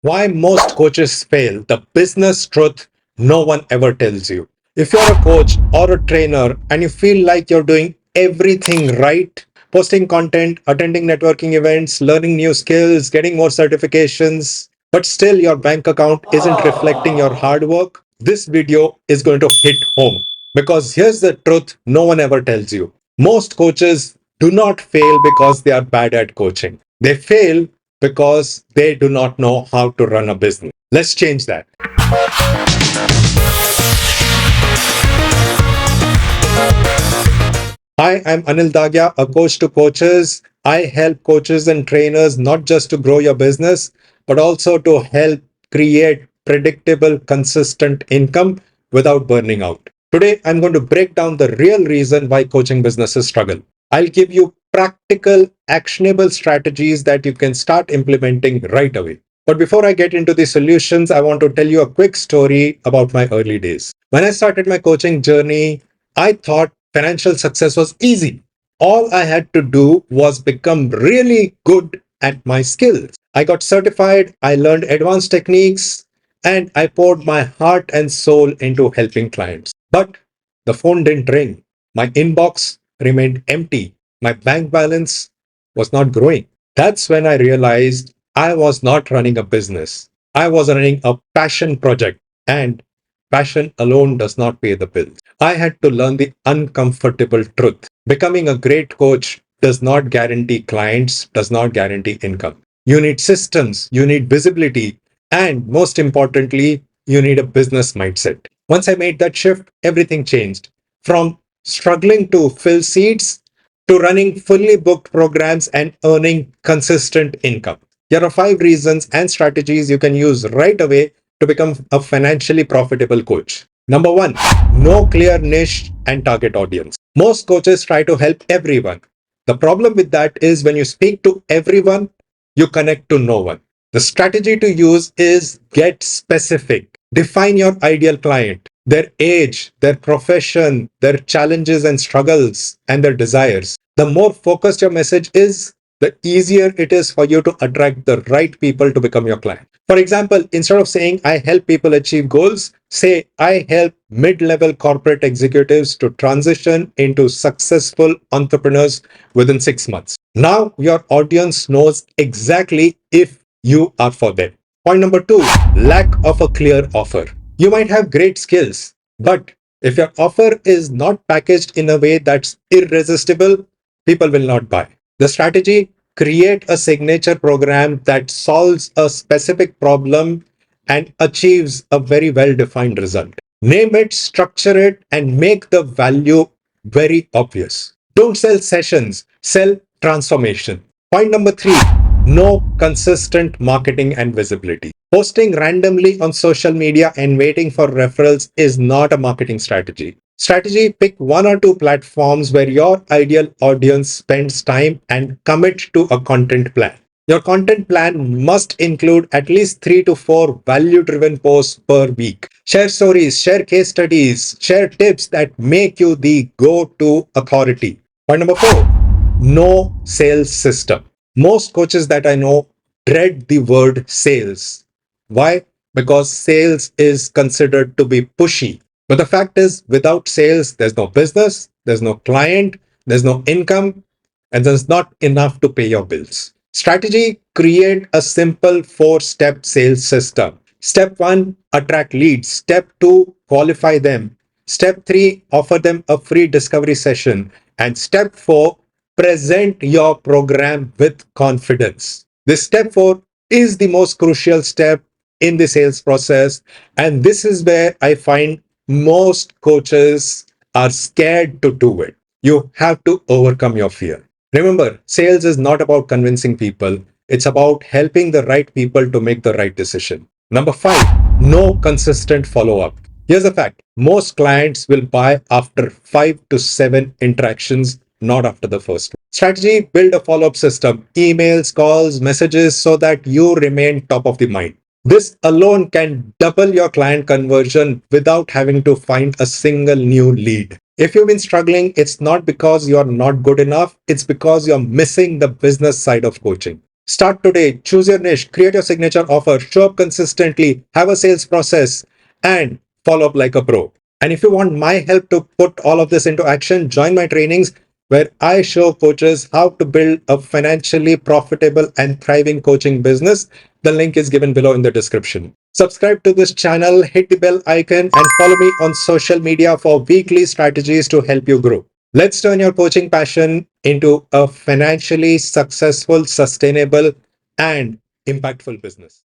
Why most coaches fail, the business truth no one ever tells you. If you're a coach or a trainer and you feel like you're doing everything right, posting content, attending networking events, learning new skills, getting more certifications, but still your bank account isn't reflecting your hard work, this video is going to hit home. Because here's the truth no one ever tells you. Most coaches do not fail because they are bad at coaching. They fail because they do not know how to run a business. Let's change that. Hi, I'm Anil Dagia, a coach to coaches. I help coaches and trainers not just to grow your business, but also to help create predictable, consistent income without burning out. Today, I'm going to break down the real reason why coaching businesses struggle. I'll give you practical, actionable strategies that you can start implementing right away. But before I get into the solutions, I want to tell you a quick story about my early days. When I started my coaching journey, I thought financial success was easy. All I had to do was become really good at my skills. I got certified, I learned advanced techniques, and I poured my heart and soul into helping clients. But the phone didn't ring. My inbox remained empty. My bank balance was not growing. That's when I realized I was not running a business. I was running a passion project, and passion alone does not pay the bills. I had to learn the uncomfortable truth. Becoming a great coach does not guarantee clients, does not guarantee income. You need systems, you need visibility, and most importantly, you need a business mindset. Once I made that shift, everything changed. From struggling to fill seats to running fully booked programs and earning consistent income. Here are 5 reasons and strategies you can use right away to become a financially profitable coach. Number one, no clear niche and target audience. Most coaches try to help everyone. The problem with that is when you speak to everyone, you connect to no one. The strategy to use is get specific. Define your ideal client, their age, their profession, their challenges and struggles, and their desires. The more focused your message is, the easier it is for you to attract the right people to become your client. For example, instead of saying, I help people achieve goals, say, I help mid level corporate executives to transition into successful entrepreneurs within 6 months. Now, your audience knows exactly if you are for them. Point number two, lack of a clear offer. You might have great skills, but if your offer is not packaged in a way that's irresistible, people will not buy. The strategy, create a signature program that solves a specific problem and achieves a very well defined result. Name it, structure it, and make the value very obvious. Don't sell sessions, sell transformation. Point number three, no consistent marketing and visibility. Posting randomly on social media and waiting for referrals is not a marketing strategy. Strategy, pick 1 or 2 platforms where your ideal audience spends time and commit to a content plan. Your content plan must include at least 3 to 4 value driven posts per week. Share stories, share case studies, share tips that make you the go to authority. Point number four, no sales system. Most coaches that I know dread the word sales. Why? Because sales is considered to be pushy. But the fact is, without sales, there's no business, there's no client, there's no income, and there's not enough to pay your bills. Strategy, create a simple 4 step sales system. Step one, attract leads. Step two, qualify them. Step three, offer them a free discovery session. And step four, present your program with confidence. This step four is the most crucial step in the sales process. And this is where I find most coaches are scared to do it. You have to overcome your fear. Remember, sales is not about convincing people, it's about helping the right people to make the right decision. Number five, no consistent follow up. Here's a fact, most clients will buy after 5 to 7 interactions, not after the first. Strategy, build a follow up system, emails, calls, messages, so that you remain top of the mind. This alone can double your client conversion without having to find a single new lead. If you've been struggling, it's not because you're not good enough, it's because you're missing the business side of coaching. Start today, choose your niche, create your signature offer, show up consistently, have a sales process, and follow up like a pro. And if you want my help to put all of this into action, join my trainings where I show coaches how to build a financially profitable and thriving coaching business. The link is given below in the description. Subscribe to this channel, hit the bell icon, and follow me on social media for weekly strategies to help you grow. Let's turn your coaching passion into a financially successful, sustainable, and impactful business.